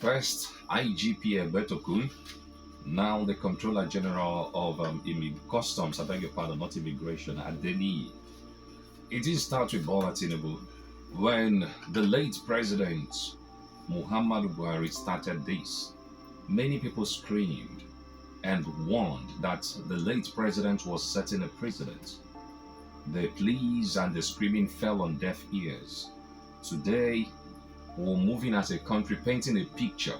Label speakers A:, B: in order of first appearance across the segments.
A: First, IGP Betokun, now the Comptroller-General of Customs, I beg your pardon, not immigration, Adeniyi. It did start with Bola Tinubu when the late President Muhammadu Buhari started this. Many people screamed and warned that the late president was setting a precedent. The pleas and the screaming fell on deaf ears. Today, we're moving as a country painting a picture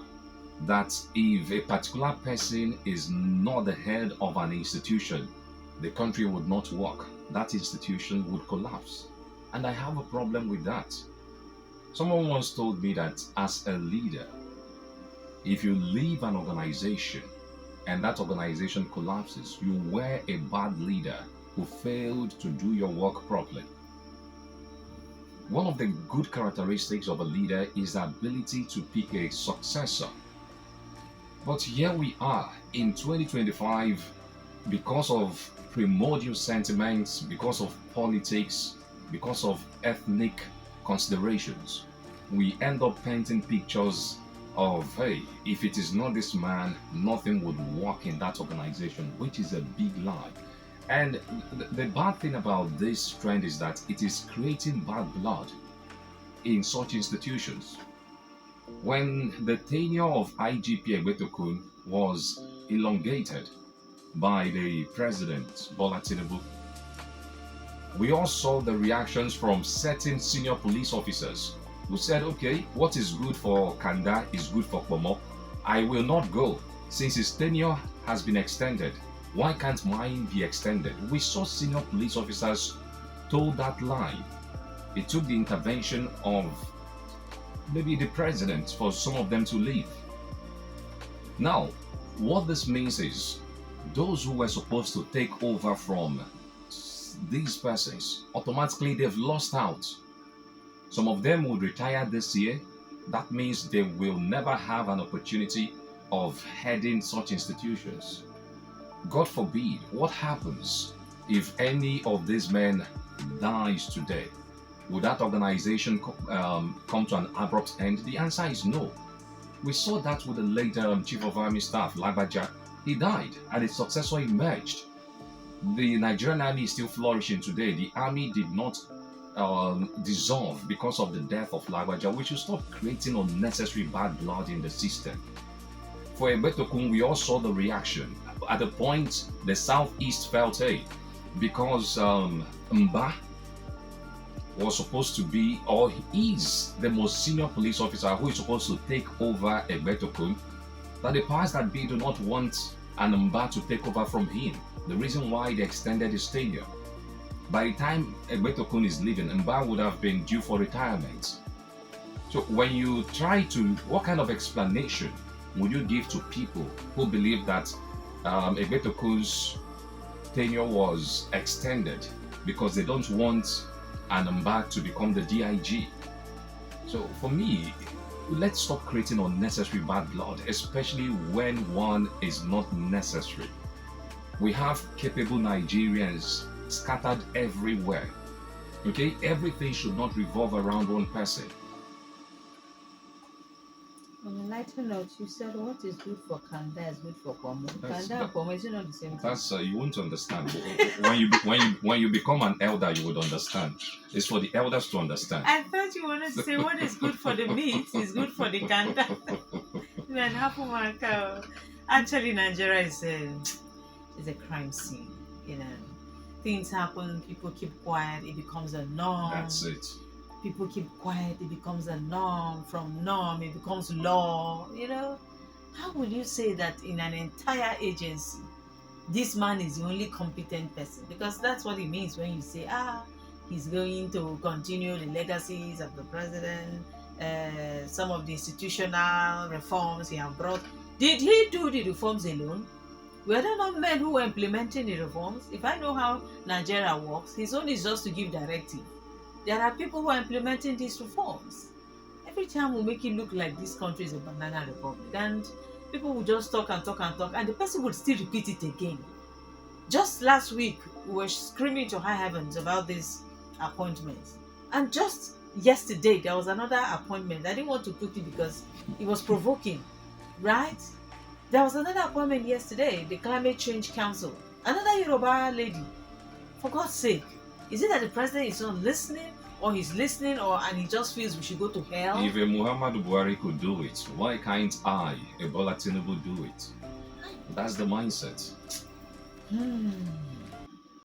A: that if a particular person is not the head of an institution, the country would not work. That institution would collapse. And I have a problem with that. Someone once told me that as a leader, if you leave an organization and that organization collapses, you were a bad leader who failed to do your work properly. One of the good characteristics of a leader is the ability to pick a successor. But here we are in 2025, because of primordial sentiments, because of politics, because of ethnic considerations, we end up painting pictures of, hey, if it is not this man, nothing would work in that organization, which is a big lie. And the bad thing about this trend is that it is creating bad blood in such institutions. When the tenure of IGP Egbetokun was elongated by the President Bola Tinubu, we all saw the reactions from certain senior police officers who said, okay, what is good for Kanda is good for Pomo. I will not go since his tenure has been extended. Why can't mine be extended? We saw senior police officers told that line. It took the intervention of maybe the president for some of them to leave. Now, what this means is those who were supposed to take over from these persons, automatically they've lost out. Some of them would retire this year. That means they will never have an opportunity of heading such institutions. God forbid, what happens if any of these men dies today? Would that organization come to an abrupt end? The answer is no. We saw that with the late Chief of Army Staff, Lagbaja. He died and his successor emerged. The Nigerian army is still flourishing today. The army did not dissolve because of the death of Lagbaja. We should stop creating unnecessary bad blood in the system. For Egbetokun, we all saw the reaction. At the point, the Southeast felt, hey, because Mba was supposed to be, or is the most senior police officer who is supposed to take over Egbetokun, that the powers that be do not want an Mba to take over from him. The reason why they extended his tenure. By the time Egbetokun is leaving, Mba would have been due for retirement. So when you try to, what kind of explanation would you give to people who believe that Egbetokun's tenure was extended because they don't want an Mba to become the DIG? So for me, let's stop creating unnecessary bad blood, especially when one is not necessary. We have capable Nigerians scattered everywhere. Okay, everything should not revolve around one person.
B: On a lighter note, you said what is good for Kanda is good for Pomo. Kanda and Pomo is not the same thing.
A: That's you won't understand. when you become an elder, you would understand. It's for the elders to understand.
B: I thought you wanted to say what is good for the meat is good for the Kanda. Actually, Nigeria is a crime scene. You know, things happen, people keep quiet, it becomes a norm.
A: That's it.
B: People keep quiet, it becomes a norm. From norm, it becomes law. You know, how would you say that in an entire agency, this man is the only competent person? Because that's what it means when you say, he's going to continue the legacies of the president, some of the institutional reforms he has brought. Did he do the reforms alone? Were there not men who were implementing the reforms? If I know how Nigeria works, his own is just to give directive. There are people who are implementing these reforms. Every time we make it look like this country is a banana republic, and people will just talk and talk and talk, and the person would still repeat it again. Just last week, we were screaming to high heavens about these appointments. And just yesterday there was another appointment. I didn't want to put it because it was provoking, right? There was another appointment yesterday, the Climate Change Council. Another Yoruba lady. For God's sake, is it that the president is not listening, or he's listening, or and he just feels we should go to hell?
A: If a Muhammadu Buhari could do it, why can't I, Ebola Tinubu, do it? That's the mindset.
B: Hmm.